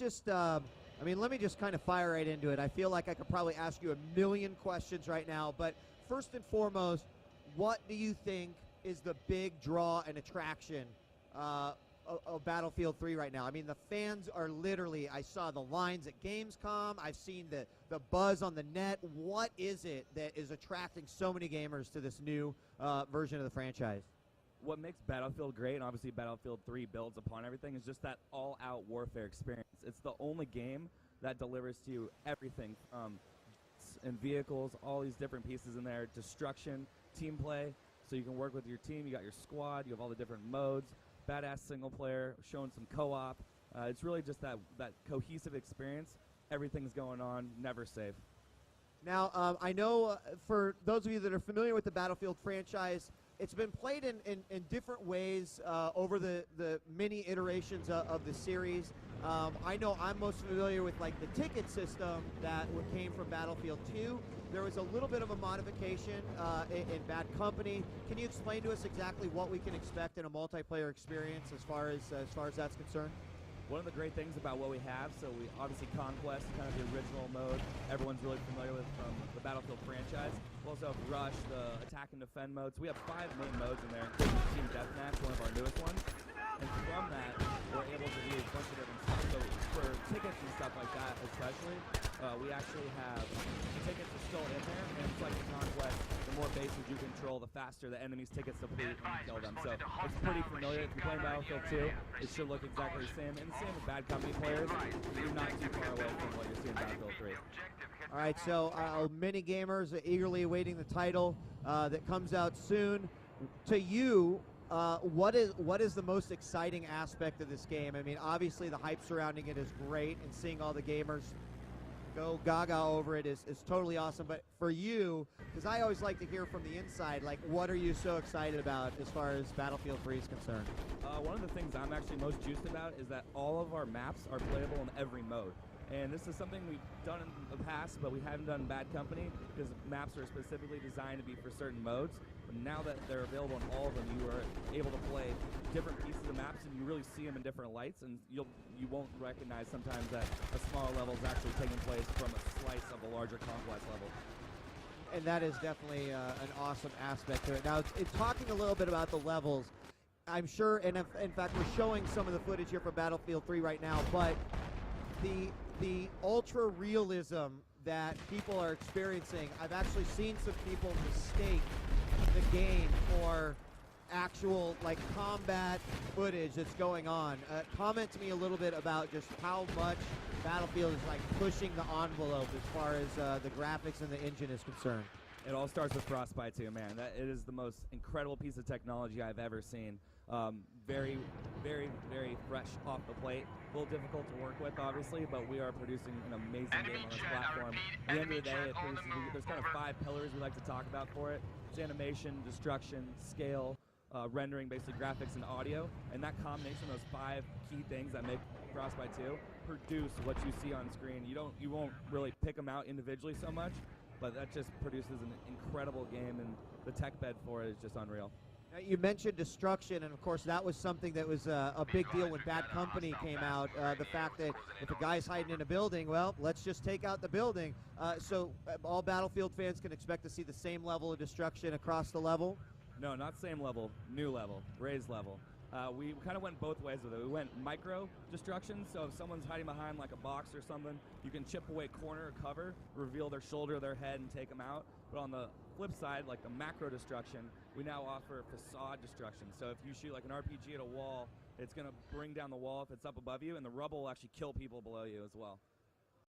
just, I mean, let me just kind of fire right into it. I feel like I could probably ask you a million questions right now, but first and foremost, what do you think is the big draw and attraction of Battlefield 3 right now? I mean, the fans are literally, I saw the lines at Gamescom, I've seen the buzz on the net. What is it that is attracting so many gamers to this new version of the franchise? What makes Battlefield great, and obviously Battlefield 3 builds upon everything, is just that all-out warfare experience. It's the only game that delivers to you everything from and vehicles, all these different pieces in there, destruction, team play, so you can work with your team, you got your squad, you have all the different modes, badass single player, showing some co-op. It's really just that cohesive experience. Everything's going on, never safe. Now, I know for those of you that are familiar with the Battlefield franchise, it's been played in different ways over the many iterations of the series. I know I'm most familiar with like the ticket system that came from Battlefield 2. There was a little bit of a modification in Bad Company. Can you explain to us exactly what we can expect in a multiplayer experience as far as that's concerned? One of the great things about what we have, so we obviously Conquest, kind of the original mode everyone's really familiar with from the Battlefield franchise. We also have Rush, the attack and defend modes. We have 5 main modes in there, including Team Deathmatch, one of our newest ones. And from that, we're able to do a bunch of different stuff. So for tickets and stuff like that especially, we actually have the tickets are still in there, and it's like the Conquest. The more bases you control, the faster the enemy's tickets deplete and you kill them. So it's pretty familiar. If you're playing Battlefield 2, it should look exactly the same. And the same with Bad Company players. You're not too far away from what you're seeing in Battlefield 3. All right, so many gamers are eagerly awaiting the title that comes out soon. To you, what is the most exciting aspect of this game? I mean, obviously the hype surrounding it is great, and seeing all the gamers go gaga over it is totally awesome. But for you, because I always like to hear from the inside, like, what are you so excited about as far as Battlefield 3 is concerned? One of the things I'm actually most juiced about is that all of our maps are playable in every mode. And this is something we've done in the past, but we haven't done in Bad Company because maps are specifically designed to be for certain modes. But now that they're available in all of them, you are able to play different pieces of maps, and you really see them in different lights, and you won't recognize sometimes that a smaller level is actually taking place from a slice of a larger Conquest level. And that is definitely an awesome aspect to it. Now, talking a little bit about the levels, I'm sure, and in fact, we're showing some of the footage here for Battlefield 3 right now, but the ultra realism that people are experiencing, I've actually seen some people mistake the game for actual like combat footage that's going on. Comment to me a little bit about just how much Battlefield is like pushing the envelope as far as the graphics and the engine is concerned. It all starts with Frostbite 2, man. It is the most incredible piece of technology I've ever seen. Very, very, very fresh off the plate. A little difficult to work with, obviously, but we are producing an amazing game on this platform. At the end of the day, there's kind of 5 pillars we like to talk about for it. It's animation, destruction, scale, rendering, basically graphics and audio. And that combination of those 5 key things that make Frostbite 2 produce what you see on screen. You won't really pick them out individually so much, but that just produces an incredible game, and the tech bed for it is just unreal. Now, you mentioned destruction, and of course that was something that was a big deal when Bad Company came out. The fact that if a guy's hiding in a building, well, let's just take out the building. So all Battlefield fans can expect to see the same level of destruction across the level? No, not same level, new level, raised level. We kind of went both ways with it. We went micro destruction, so if someone's hiding behind like a box or something, you can chip away corner or cover, reveal their shoulder, their head, and take them out. But on the flip side, like the macro destruction, we now offer facade destruction. So if you shoot like an RPG at a wall, it's going to bring down the wall if it's up above you, and the rubble will actually kill people below you as well.